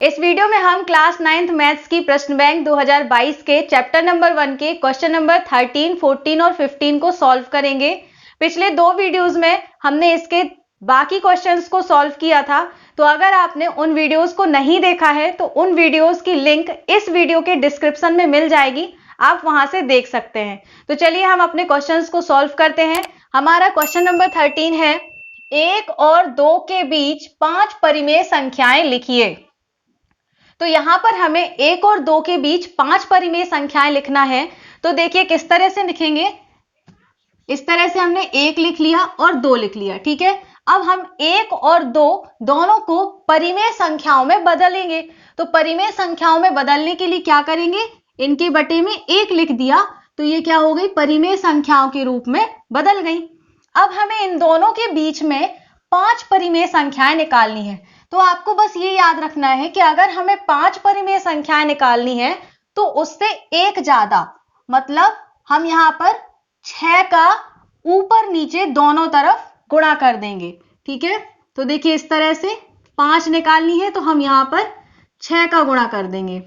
इस वीडियो में हम क्लास 9th मैथ्स की प्रश्न बैंक 2022 के चैप्टर नंबर 1 के क्वेश्चन नंबर 13, 14 और 15 को सॉल्व करेंगे। पिछले दो वीडियोस में हमने इसके बाकी क्वेश्चंस को सॉल्व किया था, तो अगर आपने उन वीडियोस को नहीं देखा है तो उन वीडियोस की लिंक इस वीडियो के डिस्क्रिप्शन में मिल जाएगी, आप वहां से देख सकते हैं। तो चलिए हम अपने क्वेश्चंस को सॉल्व करते हैं। हमारा क्वेश्चन नंबर 13 है, 1 और 2 के बीच 5 परिमेय संख्याएं लिखिए। तो यहां पर हमें 1 और 2 के बीच 5 परिमेय संख्याएं लिखना है। तो देखिए किस तरह से लिखेंगे। इस तरह से हमने 1 लिख लिया और 2 लिख लिया, ठीक है। अब हम 1 और 2 दोनों को परिमेय संख्याओं में बदलेंगे। तो परिमेय संख्याओं में बदलने के लिए क्या करेंगे, इनके बटे में 1 लिख दिया तो ये क्या हो गई, परिमेय संख्याओं के रूप में बदल गई। अब हमें इन दोनों के बीच में 5 परिमेय संख्याएं निकालनी है। तो आपको बस ये याद रखना है कि अगर हमें 5 परिमेय संख्याएं निकालनी है तो उससे एक ज्यादा, मतलब हम यहां पर 6 का ऊपर नीचे दोनों तरफ गुणा कर देंगे, ठीक है। तो देखिए इस तरह से 5 निकालनी है तो हम यहां पर 6 का गुणा कर देंगे।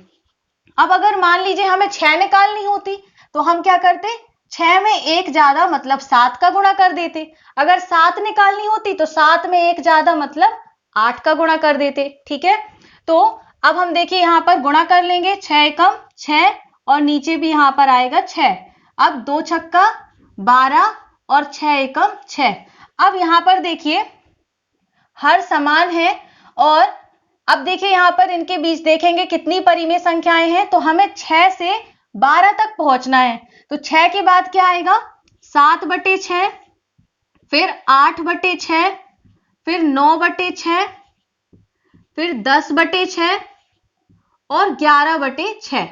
अब अगर मान लीजिए हमें 6 निकालनी होती तो हम क्या करते, 6 में एक ज्यादा मतलब 7 का गुणा कर देते। अगर 7 निकालनी होती तो 7 में एक ज्यादा मतलब 8 का गुणा कर देते, ठीक है। तो अब हम देखिए यहां पर गुणा कर लेंगे, 6 एकम 6 और नीचे भी यहां पर आएगा 6। अब 2 छक्का 12 और 6 एकम 6। अब यहां पर देखिए हर समान है और अब देखिए यहां पर इनके बीच देखेंगे कितनी परिमेय संख्याएं हैं। तो हमें 6 से 12 तक पहुंचना है। तो 6 के बाद क्या आएगा, 7/6, फिर 8/6, फिर 9/6, फिर 10/6 और 11/6।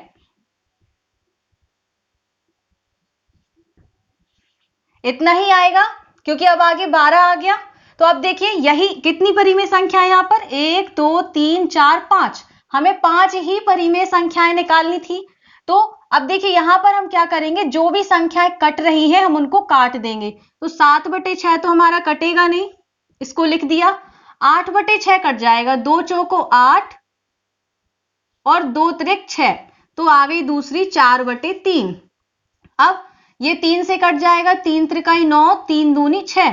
इतना ही आएगा क्योंकि अब आगे 12 आ गया। तो अब देखिए यही कितनी परिमेय संख्या है यहाँ पर, 1 2 3 4 5। हमें 5 ही परिमेय संख्याएं निकालनी थी। तो अब देखिए यहां पर हम क्या करेंगे, जो भी संख्याएं कट रही हैं हम उनको काट देंगे। तो 7/6 तो हमारा कटेगा नहीं, इसको लिख दिया। 8/6 कट जाएगा, 2 चौको 8 और 2 त्रिक 6, तो आ गई दूसरी 4/3। अब ये 3 से कट जाएगा, 3 त्रिकाई 9, 3 दूनी 6,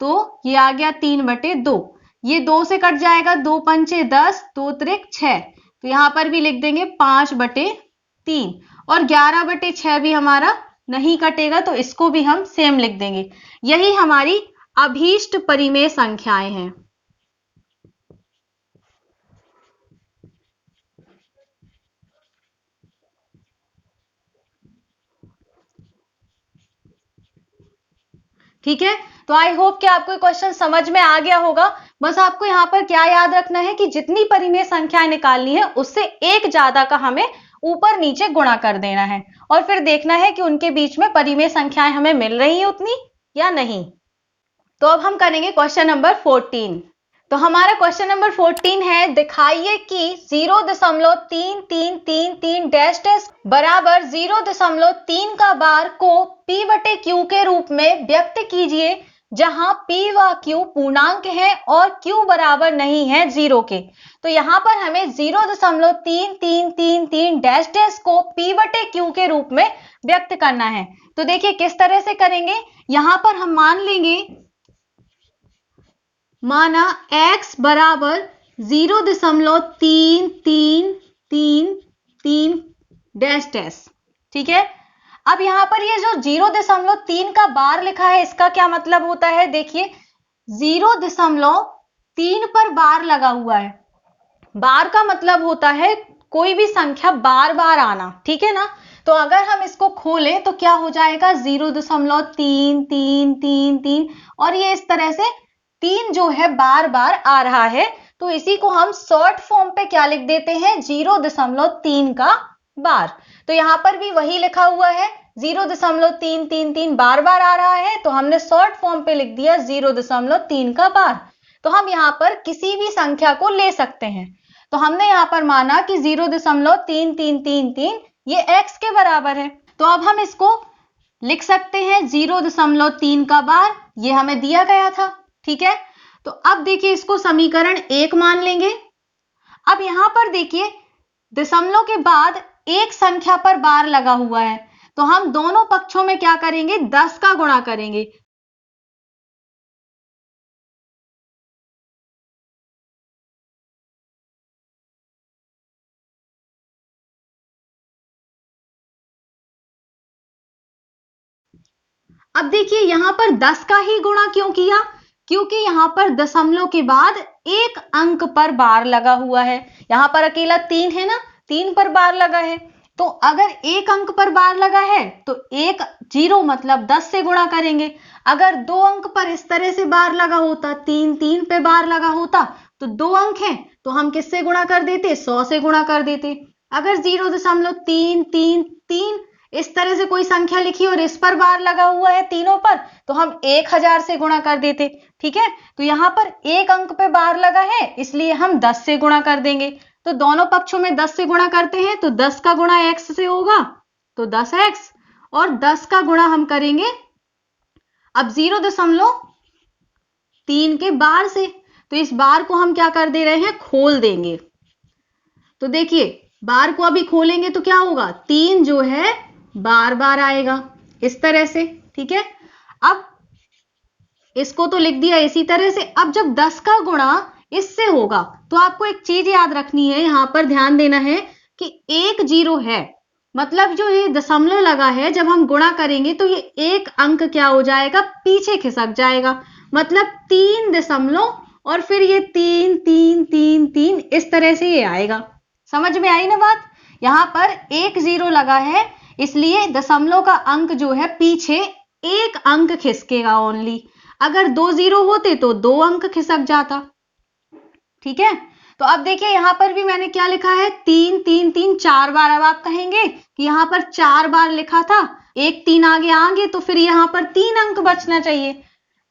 तो ये आ गया 3/2। ये 2 से कट जाएगा, 2 पंचे 10, 2 त्रिक 6, तो यहां पर भी लिख देंगे 5/3। और 11/6 भी हमारा नहीं कटेगा तो इसको भी हम सेम लिख देंगे। यही हमारी अभीष्ट परिमेय संख्याएं हैं। ठीक है, तो आई होप कि आपको क्वेश्चन समझ में आ गया होगा। बस आपको यहाँ पर क्या याद रखना है कि जितनी परिमेय संख्याएं निकालनी है उससे एक ज्यादा का हमें ऊपर नीचे गुणा कर देना है और फिर देखना है कि उनके बीच में परिमेय संख्याएं हमें मिल रही है उतनी या नहीं। तो अब हम करेंगे क्वेश्चन नंबर 14। तो हमारा क्वेश्चन नंबर 14 है, दिखाइए कि 0.3333 डैश डैश बराबर 0.3 का बार को P/Q के रूप में व्यक्त कीजिए, जहां P व Q पूर्णांक है और Q बराबर नहीं है 0 के। तो यहां पर हमें 0.3333 डैश डैश को P/Q के रूप में व्यक्त करना है। तो देखिए किस तरह से करेंगे, यहां पर हम मान लेंगे, माना x बराबर 0.3333 डैश डैश, ठीक है। अब यहां पर ये जो 0.3 का बार लिखा है इसका क्या मतलब होता है, देखिए 0.3 पर बार लगा हुआ है। बार का मतलब होता है कोई भी संख्या बार बार आना, ठीक है ना। तो अगर हम इसको खोलें तो क्या हो जाएगा, 0.3333 और ये इस तरह से 3 जो है बार बार आ रहा है। तो इसी को हम शॉर्ट फॉर्म पे क्या लिख देते हैं, 0.3 का बार। तो यहां पर भी वही लिखा हुआ है, 0.333 बार बार आ रहा है तो हमने शॉर्ट फॉर्म पे लिख दिया 0.3 का बार। तो हम यहां पर किसी भी संख्या को ले सकते हैं। तो हमने यहां पर माना कि 0.3333 ये x के बराबर है। तो अब हम इसको लिख सकते हैं 0.3 का बार, ये हमें दिया गया था, ठीक है। तो अब देखिए इसको समीकरण 1 मान लेंगे। अब यहां पर देखिए दशमलव के बाद एक संख्या पर बार लगा हुआ है, तो हम दोनों पक्षों में क्या करेंगे, 10 का गुणा करेंगे। अब देखिए यहां पर 10 का ही गुणा क्यों किया, क्योंकि यहां पर दशमलव के बाद एक अंक पर बार लगा हुआ है। यहां पर अकेला 3 है ना, 3 पर बार लगा है, तो अगर एक अंक पर बार लगा है तो एक 0 मतलब 10 से गुणा करेंगे। अगर 2 अंक पर इस तरह से बार लगा होता, 3 पे बार लगा होता, तो 2 अंक हैं तो हम किससे गुणा कर देते, 100 से गुणा कर देते। अगर 0.333 इस तरह से कोई संख्या लिखी और इस पर बार लगा हुआ है तीनों पर, तो हम 1000 से गुणा कर देते। ठीक है, तो यहाँ पर एक अंक पे बार लगा है इसलिए हम 10 से गुणा कर देंगे। तो दोनों पक्षों में 10 से गुणा करते हैं तो 10 का गुणा x से होगा तो 10x, और 10 का गुणा हम करेंगे अब 0.3 के बार से, तो इस बार को हम क्या कर दे रहे हैं, खोल देंगे। तो देखिए बार को अभी खोलेंगे तो क्या होगा, 3 जो है बार बार आएगा इस तरह से। ठीक है, अब इसको तो लिख दिया इसी तरह से। अब जब 10 का गुणा इससे होगा तो आपको एक चीज याद रखनी है, यहां पर ध्यान देना है कि एक 0 है, मतलब जो ये दशमलव लगा है जब हम गुणा करेंगे तो ये एक अंक क्या हो जाएगा, पीछे खिसक जाएगा, मतलब 3 दशमलव और फिर ये 3 3 3 3 इस तरह से ये आएगा। समझ में आई ना बात। यहां पर एक 0 लगा है इसलिए दशमलव का अंक जो है पीछे एक अंक खिसकेगा ओनली। अगर 2 0 होते तो 2 अंक खिसक जाता। ठीक है, तो अब देखिए यहां पर भी मैंने क्या लिखा है, 3 3 3 4 बार। अब आप कहेंगे कि यहां पर 4 बार लिखा था, एक 3 आगे तो फिर यहां पर 3 अंक बचना चाहिए।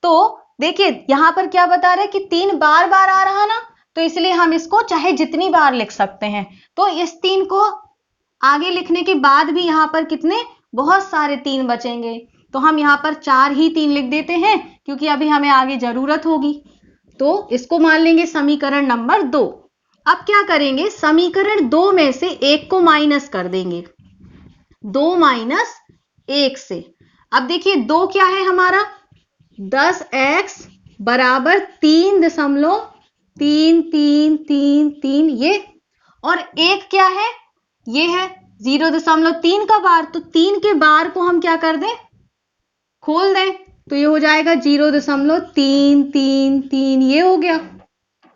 तो देखिए यहां पर क्या बता रहे कि 3 बार बार आ रहा ना, तो इसलिए हम इसको चाहे जितनी बार लिख सकते हैं। तो इस 3 को आगे लिखने के बाद भी यहां पर कितने, बहुत सारे 3 बचेंगे, तो हम यहां पर 4 ही 3 लिख देते हैं क्योंकि अभी हमें आगे जरूरत होगी। तो इसको मान लेंगे समीकरण नंबर 2। अब क्या करेंगे, समीकरण 2 में से 1 को माइनस कर देंगे, 2 माइनस 1 से। अब देखिए 2 क्या है हमारा, 10x बराबर 3.333 ये, और 1 क्या है, ये है 0.3 का बार, तो 3 के बार को हम क्या कर दें, खोल दें, तो ये हो जाएगा 0.333 ये हो गया।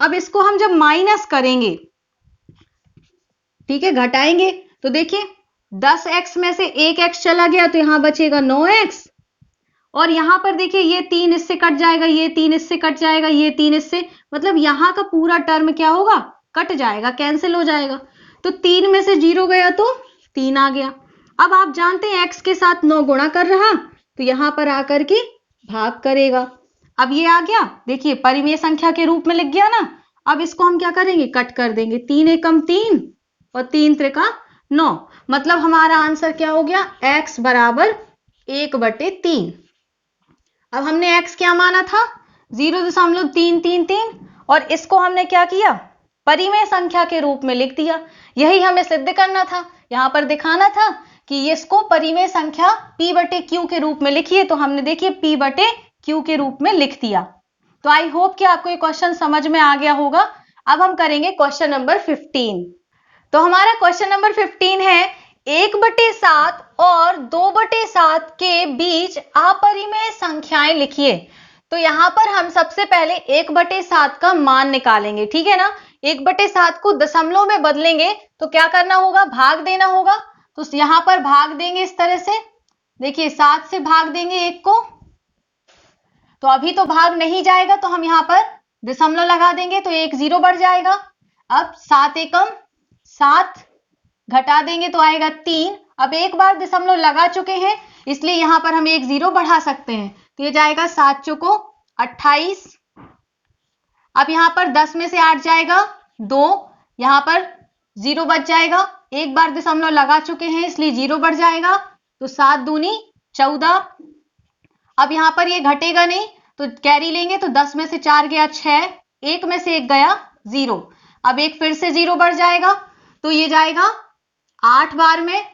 अब इसको हम जब माइनस करेंगे, ठीक है, घटाएंगे, तो देखिए 10x में से 1x चला गया तो यहां बचेगा 9x, और यहां पर देखिए ये 3 इससे कट जाएगा, ये 3 इससे कट जाएगा, ये 3 इससे, मतलब यहां का पूरा टर्म क्या होगा, कट जाएगा, कैंसिल हो जाएगा। तो 3 में से 0 गया तो 3 आ गया। अब आप जानते हैं x के साथ 9 गुणा कर रहा, तो यहां पर आकर के भाग करेगा। अब ये आ गया, देखिए परिमेय संख्या के रूप में लिख गया ना। अब इसको हम क्या करेंगे, कट कर देंगे, 3 एकम 3 और 3 त्रिका 9, मतलब हमारा आंसर क्या हो गया, x बराबर 1/3। अब हमने x क्या माना था, 0.333, और इसको हमने क्या किया, परिमेय संख्या के रूप में लिख दिया। यही हमें सिद्ध करना था, यहां पर दिखाना था कि इसको परिमेय संख्या p/q के रूप में लिखिए, तो हमने देखिए p/q के रूप में लिख दिया। तो आई होप कि आपको ये क्वेश्चन समझ में आ गया होगा। अब हम करेंगे क्वेश्चन नंबर 15। तो हमारा क्वेश्चन नंबर 15 है, 1/7 और 2/7 के बीच अपरिमेय संख्याएं लिखिए। तो यहां पर हम सबसे पहले 1/7 का मान निकालेंगे, ठीक है ना। 1/7 को दशमलव में बदलेंगे तो क्या करना होगा, भाग देना होगा। तो यहां पर भाग देंगे इस तरह से, देखिए 7 से भाग देंगे 1 को, तो अभी तो भाग नहीं जाएगा, तो हम यहां पर दशमलव लगा देंगे तो 1 0 बढ़ जाएगा। अब 7 एकम 7 घटा देंगे तो आएगा 3। अब एक बार दशमलव लगा चुके हैं इसलिए यहां पर हम 1 0 बढ़ा सकते हैं, तो ये जाएगा 7 चौको 28। अब यहां पर 10 में से 8 जाएगा 2, यहां पर 0 बच जाएगा, एक बार दशमलव लगा चुके हैं इसलिए 0 बढ़ जाएगा, तो 7 दूनी 14। अब यहां पर ये घटेगा नहीं तो कैरी लेंगे, तो 10 में से 4 गया 6, 1 में से 1 गया 0। अब एक फिर से 0 बढ़ जाएगा, तो ये जाएगा 8 बार में,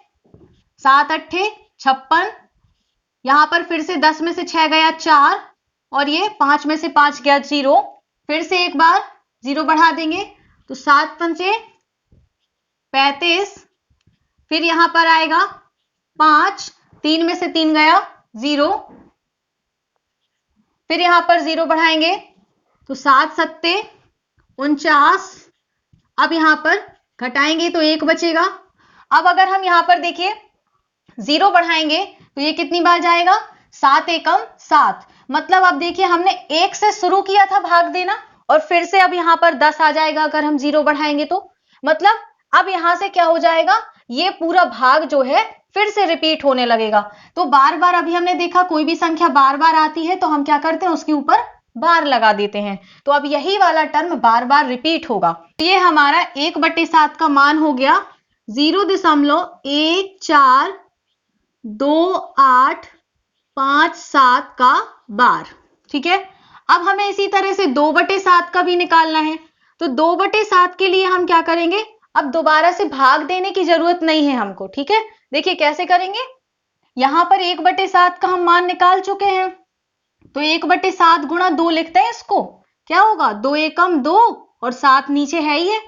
7 अट्ठे 56, यहां पर फिर से 10 में से 6 गया 4, और ये 5 में से 5 गया 0, फिर से एक बार 0 बढ़ा देंगे तो 7 पंचे 35, फिर यहां पर आएगा 5, 3 में से 3 गया 0, फिर यहां पर 0 बढ़ाएंगे तो 7 सत्ते 49, अब यहां पर घटाएंगे तो 1 बचेगा। अब अगर हम यहां पर देखिए 0 बढ़ाएंगे तो ये कितनी बार जाएगा, 7 एकम 7, मतलब अब देखिए हमने 1 से शुरू किया था भाग देना, और फिर से अब यहां पर 10 आ जाएगा अगर हम 0 बढ़ाएंगे तो, मतलब अब यहां से क्या हो जाएगा, ये पूरा भाग जो है फिर से रिपीट होने लगेगा। तो बार बार अभी हमने देखा कोई भी संख्या बार बार आती है तो हम क्या करते हैं, उसके ऊपर बार लगा देते हैं, तो अब यही वाला टर्म बार बार रिपीट होगा। तो ये हमारा 1/7 का मान हो गया 0.142857 का बार। ठीक है, अब हमें इसी तरह से 2/7 का भी निकालना है, तो 2/7 के लिए हम क्या करेंगे, अब दोबारा से भाग देने की जरूरत नहीं है हमको। ठीक है, देखिए कैसे करेंगे, यहां पर 1/7 का हम मान निकाल चुके हैं, तो 1/7 गुणा 2 लिखते हैं इसको, क्या होगा 2 एकम 2 और 7 नीचे है ही है,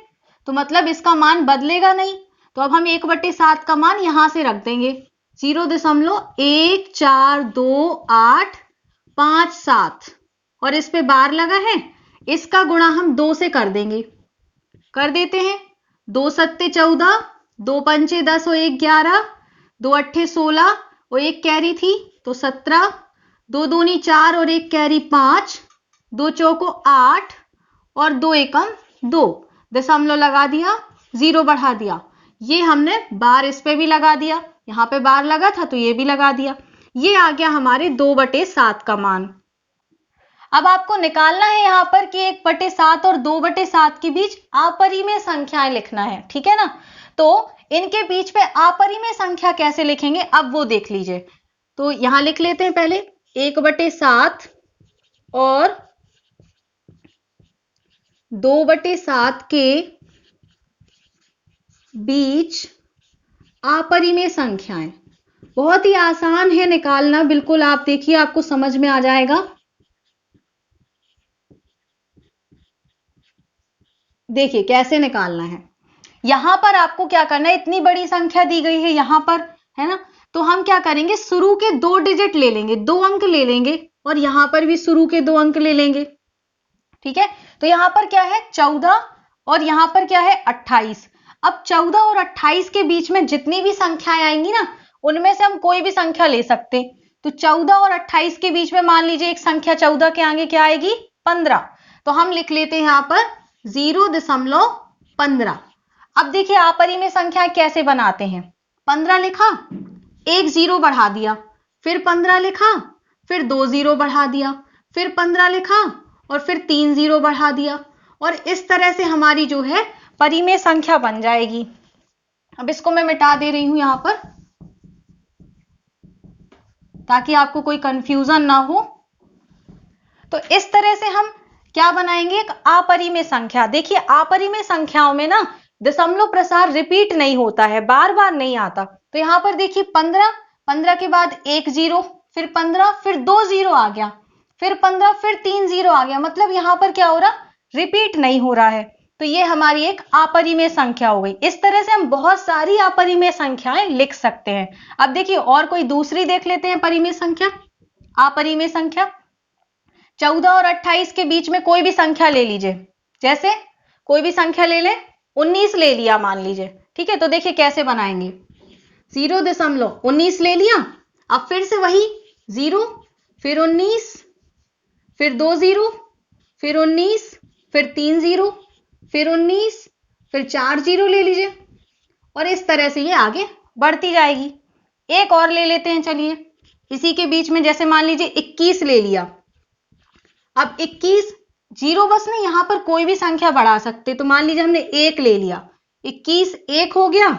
तो मतलब इसका मान बदलेगा नहीं, तो अब हम 1/7 का मान यहां से रख देंगे 0.1425857, और इस पे बार लगा है, इसका गुणा हम 2 से कर देंगे, कर देते हैं, 2 सत्ते 14, 2 पंचे 10 और 1 11, 2 अट्ठे 16 और 1 कैरी थी तो 17, 2 दूनी 4 और 1 कैरी 5, 2 चौको 8 और 2 एकम 2, दशमलव लगा दिया, 0 बढ़ा दिया, ये हमने बार इस पे भी लगा दिया, यहां पे बार लगा था तो ये भी लगा दिया, ये आ गया हमारे 2/7 का मान। अब आपको निकालना है यहां पर कि 1/7 और 2/7 के बीच अपरिमेय संख्याएं लिखना है। ठीक है ना, तो इनके बीच में अपरिमेय संख्या कैसे लिखेंगे अब वो देख लीजिए। तो यहां लिख लेते हैं पहले 1/7 और 2/7 के बीच अपरिमेय संख्याएं, बहुत ही आसान है निकालना, बिल्कुल आप देखिए आपको समझ में आ जाएगा। देखिए कैसे निकालना है, यहां पर आपको क्या करना है, इतनी बड़ी संख्या दी गई है यहां पर, है ना, तो हम क्या करेंगे, शुरू के 2 डिजिट ले लेंगे, 2 अंक ले लेंगे, और यहां पर भी शुरू के 2 अंक ले लेंगे। ठीक है, तो यहां पर क्या है 14 और यहां पर क्या है 28। अब 14 और 28 के बीच में जितनी भी संख्याएं आएंगी ना, उनमें से हम कोई भी संख्या ले सकते, तो 14 और 28 के बीच में मान लीजिए एक संख्या 14 के आगे क्या आएगी 15, तो हम लिख लेते हैं यहां पर 0.15। अब देखिए अपरिमेय संख्या कैसे बनाते हैं, 15 लिखा, एक 0 बढ़ा दिया, फिर 15 लिखा, फिर 2 0 बढ़ा दिया, फिर 15 लिखा और फिर 3 0 बढ़ा दिया, और इस तरह से हमारी जो है परिमेय संख्या बन जाएगी। अब इसको मैं मिटा दे रही हूं यहां पर ताकि आपको कोई कंफ्यूजन ना हो। तो इस तरह से हम क्या बनाएंगे, एक अपरिमेय संख्या। देखिए अपरिमेय संख्याओं में ना दशमलव प्रसार रिपीट नहीं होता है, बार बार नहीं आता, तो यहां पर देखिए 15, 15 के बाद 1 0, फिर 15, फिर 2 0 आ गया, फिर 15, फिर 3 0 आ गया, मतलब यहां पर क्या हो रहा, रिपीट नहीं हो रहा है, तो ये हमारी एक अपरिमेय संख्या हो गई। इस तरह से हम बहुत सारी अपरिमेय संख्याएं लिख सकते हैं। अब देखिए और कोई दूसरी देख लेते हैं परिमेय संख्या, अपरिमेय संख्या। 14 और 28 के बीच में कोई भी संख्या ले लीजिए, जैसे कोई भी संख्या ले ले, 19 ले लिया मान लीजिए। ठीक है, तो देखिए कैसे बनाएंगे, 0.19 ले लिया, अब फिर से वही 0, फिर 19, फिर 2 0, फिर 19, फिर 3 0, फिर 19, फिर 4 0 ले लीजिए, और इस तरह से ये आगे बढ़ती जाएगी। एक और ले लेते हैं, चलिए इसी के बीच में, जैसे मान लीजिए 21 ले लिया, अब 21 0 बस नहीं, यहां पर कोई भी संख्या बढ़ा सकते, तो मान लीजिए हमने 1 ले लिया, 21 1 हो गया,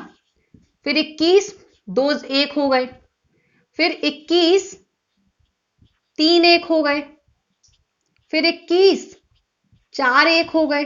फिर 21 2 1 हो गए, फिर 21 3 1 हो गए, फिर 21 4 1 हो गए,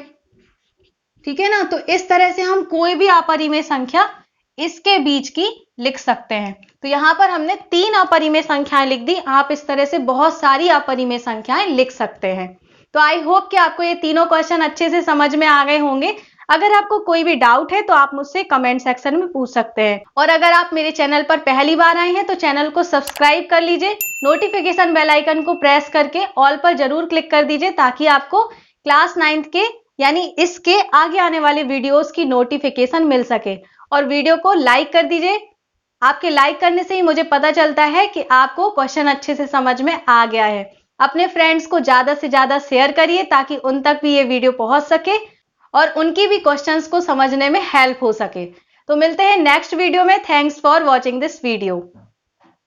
ठीक है ना। तो इस तरह से हम कोई भी अपरिमेय संख्या इसके बीच की लिख सकते हैं। तो यहां पर हमने 3 अपरिमेय संख्याएं लिख दी। आप इस तरह से बहुत सारी अपरिमेय संख्याएं लिख सकते हैं। तो आई होप कि आपको ये तीनों क्वेश्चन अच्छे से समझ में आ गए होंगे। अगर आपको कोई भी डाउट है तो आप मुझसे कमेंट सेक्शन में पूछ सकते हैं। और अगर आप मेरे चैनल पर पहली बार आए हैं तो चैनल को सब्सक्राइब कर लीजिए, नोटिफिकेशन बेल आइकन को प्रेस करके ऑल पर जरूर क्लिक कर दीजिए, ताकि आपको क्लास 9th के यानी इसके आगे आने वाले वीडियोस की नोटिफिकेशन मिल सके। और वीडियो को लाइक कर दीजिए। आपके लाइक करने से ही मुझे पता चलता है कि आपको क्वेश्चन अच्छे से समझ में आ गया है। अपने फ्रेंड्स को ज्यादा से ज्यादा शेयर करिए, ताकि उन तक भी ये वीडियो पहुंच सके और उनकी भी क्वेश्चंस को समझने में हेल्प हो सके। तो मिलते हैं नेक्स्ट वीडियो में। Thanks for watching this video.